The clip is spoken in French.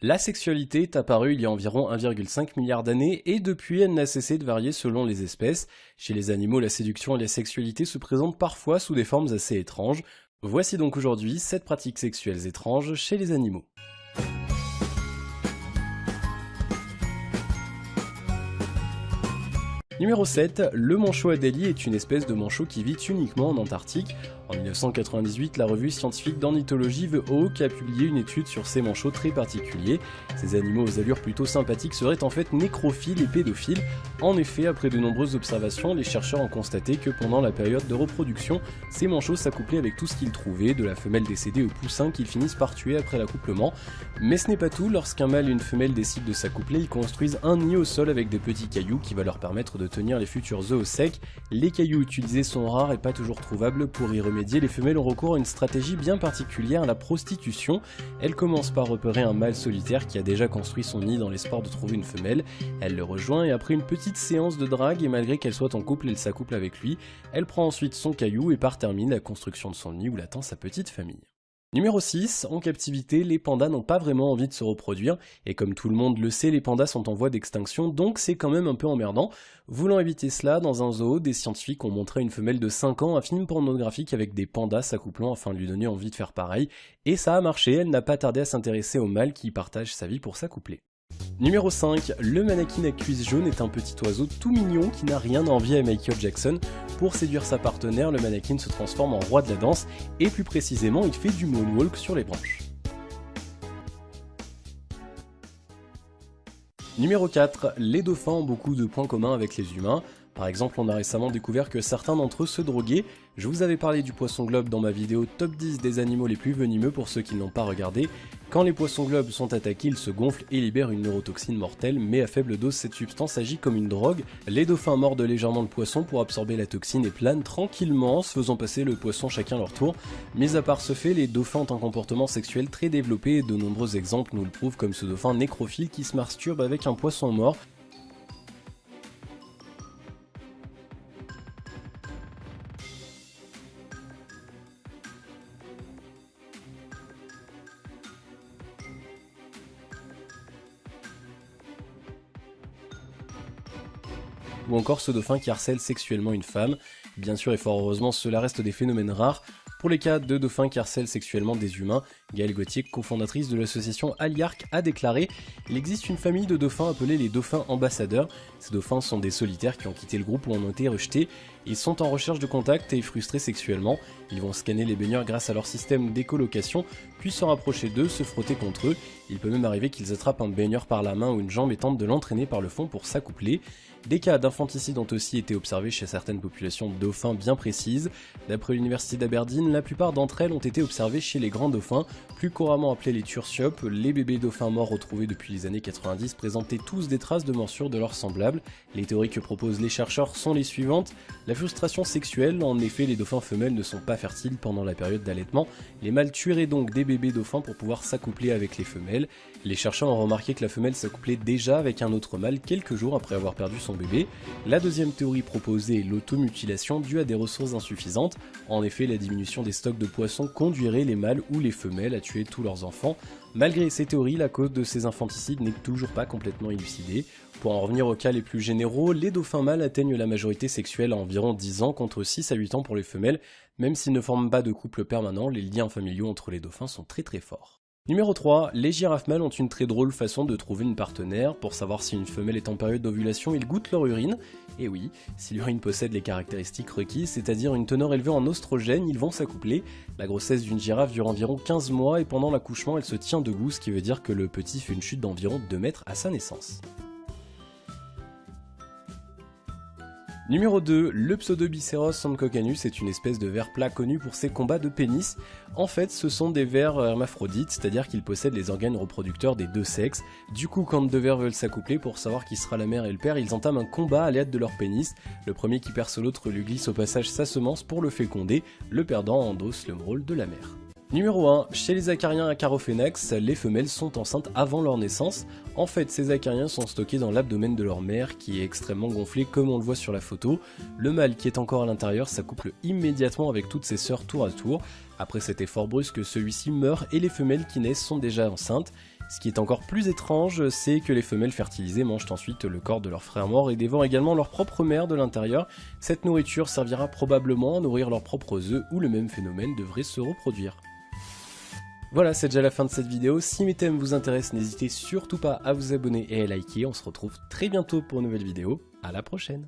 La sexualité est apparue il y a environ 1,5 milliard d'années et depuis elle n'a cessé de varier selon les espèces. Chez les animaux, la séduction et la sexualité se présentent parfois sous des formes assez étranges. Voici donc aujourd'hui 7 pratiques sexuelles étranges chez les animaux. Numéro 7, le manchot Adélie est une espèce de manchot qui vit uniquement en Antarctique. En 1998, la revue scientifique d'ornithologie The Hawk a publié une étude sur ces manchots très particuliers. Ces animaux aux allures plutôt sympathiques seraient en fait nécrophiles et pédophiles. En effet, après de nombreuses observations, les chercheurs ont constaté que pendant la période de reproduction, ces manchots s'accouplaient avec tout ce qu'ils trouvaient, de la femelle décédée au poussin qu'ils finissent par tuer après l'accouplement. Mais ce n'est pas tout, lorsqu'un mâle et une femelle décident de s'accoupler, ils construisent un nid au sol avec des petits cailloux qui va leur permettre de tenir les futurs œufs au sec. Les cailloux utilisés sont rares et pas toujours trouvables. Pour y remédier, les femelles ont recours à une stratégie bien particulière, la prostitution. Elles commencent par repérer un mâle solitaire qui a déjà construit son nid dans l'espoir de trouver une femelle. Elle le rejoint et après une petite séance de drague, et malgré qu'elle soit en couple, elle s'accouple avec lui. Elle prend ensuite son caillou et termine la construction de son nid où l'attend sa petite famille. Numéro 6, en captivité, les pandas n'ont pas vraiment envie de se reproduire, et comme tout le monde le sait, les pandas sont en voie d'extinction, donc c'est quand même un peu emmerdant. Voulant éviter cela, dans un zoo, des scientifiques ont montré à une femelle de 5 ans un film pornographique avec des pandas s'accouplant afin de lui donner envie de faire pareil, et ça a marché, elle n'a pas tardé à s'intéresser au mâle qui partage sa vie pour s'accoupler. Numéro 5, le mannequin à cuisse jaune est un petit oiseau tout mignon qui n'a rien à envier à Michael Jackson. Pour séduire sa partenaire, le mannequin se transforme en roi de la danse et plus précisément il fait du moonwalk sur les branches. Numéro 4, les dauphins ont beaucoup de points communs avec les humains. Par exemple, on a récemment découvert que certains d'entre eux se droguaient. Je vous avais parlé du poisson globe dans ma vidéo top 10 des animaux les plus venimeux pour ceux qui ne l'ont pas regardé. Quand les poissons globes sont attaqués, ils se gonflent et libèrent une neurotoxine mortelle, mais à faible dose, cette substance agit comme une drogue. Les dauphins mordent légèrement le poisson pour absorber la toxine et planent tranquillement, se faisant passer le poisson chacun leur tour. Mais à part ce fait, les dauphins ont un comportement sexuel très développé et de nombreux exemples nous le prouvent, comme ce dauphin nécrophile qui se masturbe avec un poisson mort. Ou encore ce dauphin qui harcèle sexuellement une femme. Bien sûr et fort heureusement, cela reste des phénomènes rares. Pour les cas de dauphins qui harcèlent sexuellement des humains, Gaëlle Gauthier, cofondatrice de l'association Aliarc, a déclaré « Il existe une famille de dauphins appelés les dauphins ambassadeurs. Ces dauphins sont des solitaires qui ont quitté le groupe ou en ont été rejetés. Ils sont en recherche de contact et frustrés sexuellement. Ils vont scanner les baigneurs grâce à leur système d'écholocation, puis se rapprocher d'eux, se frotter contre eux. Il peut même arriver qu'ils attrapent un baigneur par la main ou une jambe et tentent de l'entraîner par le fond pour s'accoupler. » Des cas d'infanticide ont aussi été observés chez certaines populations de dauphins bien précises. D'après l'université d'Aberdeen, la plupart d'entre elles ont été observées chez les grands dauphins, plus couramment appelés les turciopes. Les bébés dauphins morts retrouvés depuis les années 90 présentaient tous des traces de morsures de leurs semblables. Les théories que proposent les chercheurs sont les suivantes. La frustration sexuelle, en effet les dauphins femelles ne sont pas fertiles pendant la période d'allaitement. Les mâles tueraient donc des bébés dauphins pour pouvoir s'accoupler avec les femelles. Les chercheurs ont remarqué que la femelle s'accouplait déjà avec un autre mâle quelques jours après avoir perdu son bébé. La deuxième théorie proposée est l'automutilation due à des ressources insuffisantes. En effet, la diminution des stocks de poissons conduirait les mâles ou les femelles à tuer tous leurs enfants. Malgré ces théories, la cause de ces infanticides n'est toujours pas complètement élucidée. Pour en revenir aux cas les plus généraux, les dauphins mâles atteignent la majorité sexuelle à environ 10 ans contre 6 à 8 ans pour les femelles. Même s'ils ne forment pas de couple permanent, les liens familiaux entre les dauphins sont très forts. Numéro 3, les girafes mâles ont une très drôle façon de trouver une partenaire. Pour savoir si une femelle est en période d'ovulation, ils goûtent leur urine. Et oui, si l'urine possède les caractéristiques requises, c'est-à-dire une teneur élevée en oestrogène, ils vont s'accoupler. La grossesse d'une girafe dure environ 15 mois et pendant l'accouchement, elle se tient debout, ce qui veut dire que le petit fait une chute d'environ 2 mètres à sa naissance. Numéro 2, le Pseudobicéros sancocanus est une espèce de ver plat connu pour ses combats de pénis. En fait, ce sont des vers hermaphrodites, c'est-à-dire qu'ils possèdent les organes reproducteurs des deux sexes. Du coup, quand deux vers veulent s'accoupler pour savoir qui sera la mère et le père, ils entament un combat à l'aide de leur pénis. Le premier qui perce l'autre lui glisse au passage sa semence pour le féconder. Le perdant endosse le rôle de la mère. Numéro 1, chez les acariens Acarophénax, les femelles sont enceintes avant leur naissance. En fait, ces acariens sont stockés dans l'abdomen de leur mère qui est extrêmement gonflé comme on le voit sur la photo. Le mâle qui est encore à l'intérieur s'accouple immédiatement avec toutes ses sœurs tour à tour. Après cet effort brusque, celui-ci meurt et les femelles qui naissent sont déjà enceintes. Ce qui est encore plus étrange, c'est que les femelles fertilisées mangent ensuite le corps de leurs frères morts et dévorent également leur propre mère de l'intérieur. Cette nourriture servira probablement à nourrir leurs propres œufs où le même phénomène devrait se reproduire. Voilà, c'est déjà la fin de cette vidéo. Si mes thèmes vous intéressent, n'hésitez surtout pas à vous abonner et à liker. On se retrouve très bientôt pour une nouvelle vidéo. À la prochaine!